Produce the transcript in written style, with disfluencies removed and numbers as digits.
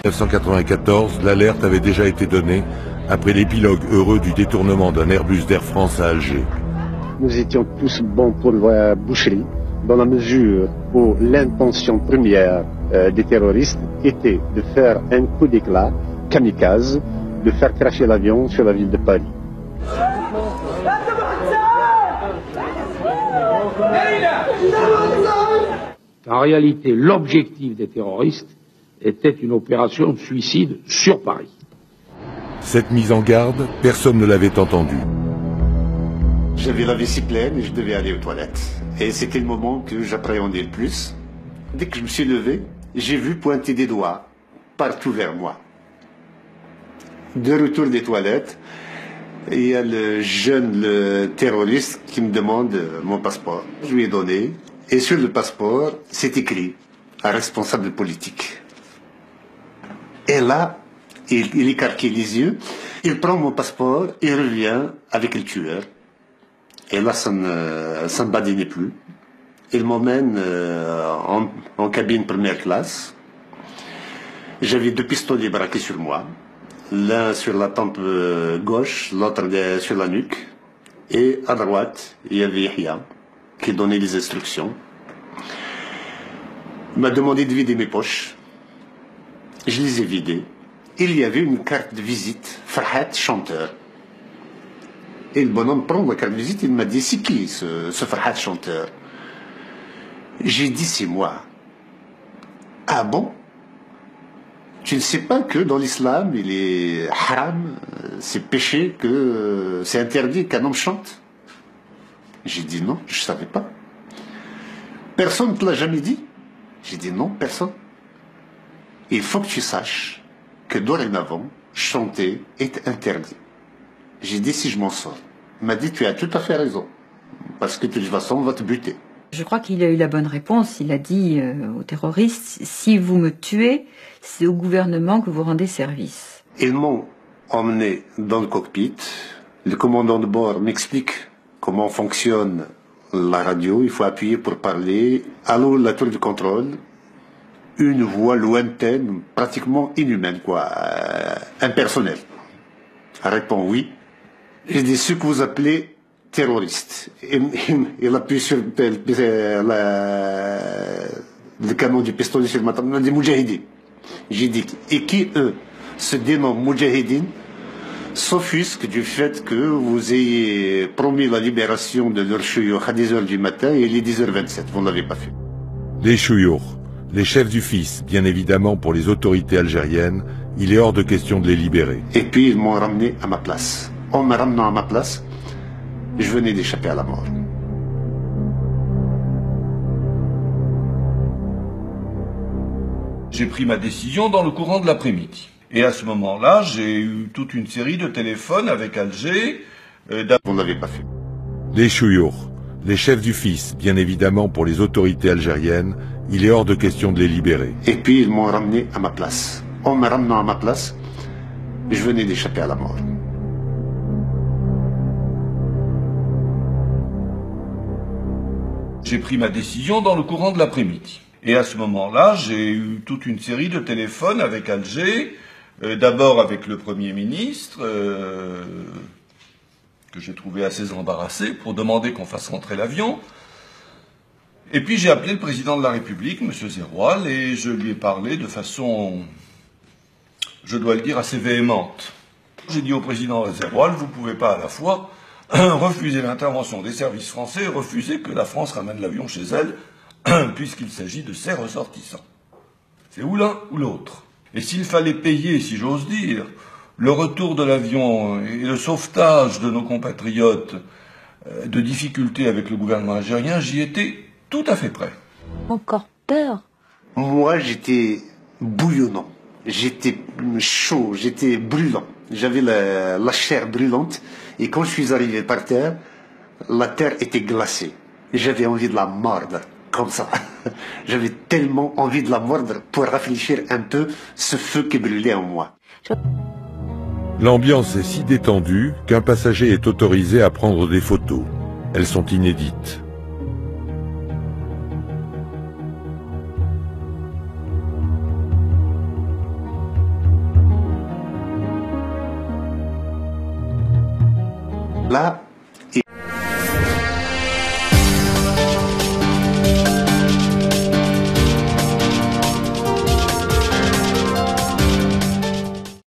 1994, l'alerte avait déjà été donnée après l'épilogue heureux du détournement d'un Airbus d'Air France à Alger. Nous étions tous bons pour la boucherie, dans la mesure où l'intention première des terroristes était de faire un coup d'éclat, kamikaze, de faire cracher l'avion sur la ville de Paris. En réalité, l'objectif des terroristes était une opération de suicide sur Paris. Cette mise en garde, personne ne l'avait entendue. J'avais la vessie pleine et je devais aller aux toilettes. Et c'était le moment que j'appréhendais le plus. Dès que je me suis levé, j'ai vu pointer des doigts partout vers moi. De retour des toilettes, il y a le terroriste qui me demande mon passeport. Je lui ai donné. Et sur le passeport, c'est écrit « un responsable politique ». Et là, il écarquait les yeux, il prend mon passeport, il revient avec le tueur. Et là, ça ne badinait plus. Il m'emmène en cabine première classe. J'avais 2 pistolets braqués sur moi. L'un sur la tempe gauche, l'autre sur la nuque. Et à droite, il y avait Yahya, qui donnait les instructions. Il m'a demandé de vider mes poches. Je les ai vidées. Il y avait une carte de visite, Farhat, chanteur. Et le bonhomme prend la carte de visite, il m'a dit, c'est qui ce Farhat chanteur? J'ai dit, c'est moi. Ah bon? Tu ne sais pas que dans l'islam, il est haram, c'est péché, que c'est interdit qu'un homme chante? J'ai dit non, je ne savais pas. Personne ne te l'a jamais dit? J'ai dit non, personne. Il faut que tu saches que dorénavant, chanter est interdit. J'ai dit si je m'en sors. Il m'a dit tu as tout à fait raison. Parce que de toute façon, on va te buter. Je crois qu'il a eu la bonne réponse. Il a dit aux terroristes, si vous me tuez, c'est au gouvernement que vous rendez service. Ils m'ont emmené dans le cockpit. Le commandant de bord m'explique comment fonctionne la radio. Il faut appuyer pour parler. Allô, la tour de contrôle. Une voix lointaine, pratiquement inhumaine, quoi. Impersonnelle. Elle répond oui. J'ai dit ce que vous appelez terroriste. Il appuie sur le canon du pistolet sur ma table. Il m'a dit Moudjahidine. J'ai dit, et qui eux se dénomment Moudjahidine, s'offusquent du fait que vous ayez promis la libération de leurs chouyours à 10h du matin et il est 10h27. Vous ne l'avez pas fait. Les chouyours, les chefs du fils, bien évidemment pour les autorités algériennes, il est hors de question de les libérer. Et puis ils m'ont ramené à ma place. En me ramenant à ma place, je venais d'échapper à la mort. J'ai pris ma décision dans le courant de l'après-midi. Et à ce moment-là, j'ai eu toute une série de téléphones avec Alger. Vous ne l'avez pas fait. Les chouyours, les chefs du fils, bien évidemment pour les autorités algériennes, il est hors de question de les libérer. Et puis ils m'ont ramené à ma place. En me ramenant à ma place, je venais d'échapper à la mort. J'ai pris ma décision dans le courant de l'après-midi. Et à ce moment-là, j'ai eu toute une série de téléphones avec Alger, d'abord avec le Premier ministre, que j'ai trouvé assez embarrassé, pour demander qu'on fasse rentrer l'avion. Et puis j'ai appelé le président de la République, M. Zeroual, et je lui ai parlé de façon, je dois le dire, assez véhémente. J'ai dit au président Zeroual, vous ne pouvez pas à la fois refuser l'intervention des services français et refuser que la France ramène l'avion chez elle, puisqu'il s'agit de ses ressortissants. C'est ou l'un ou l'autre. Et s'il fallait payer, si j'ose dire, le retour de l'avion et le sauvetage de nos compatriotes de difficultés avec le gouvernement algérien, j'y étais tout à fait prêt. Encore peur? Moi, j'étais bouillonnant. J'étais chaud, j'étais brûlant. J'avais la chair brûlante. Et quand je suis arrivé par terre, la terre était glacée. J'avais envie de la mordre, comme ça. J'avais tellement envie de la mordre pour rafraîchir un peu ce feu qui brûlait en moi. L'ambiance est si détendue qu'un passager est autorisé à prendre des photos. Elles sont inédites. Là,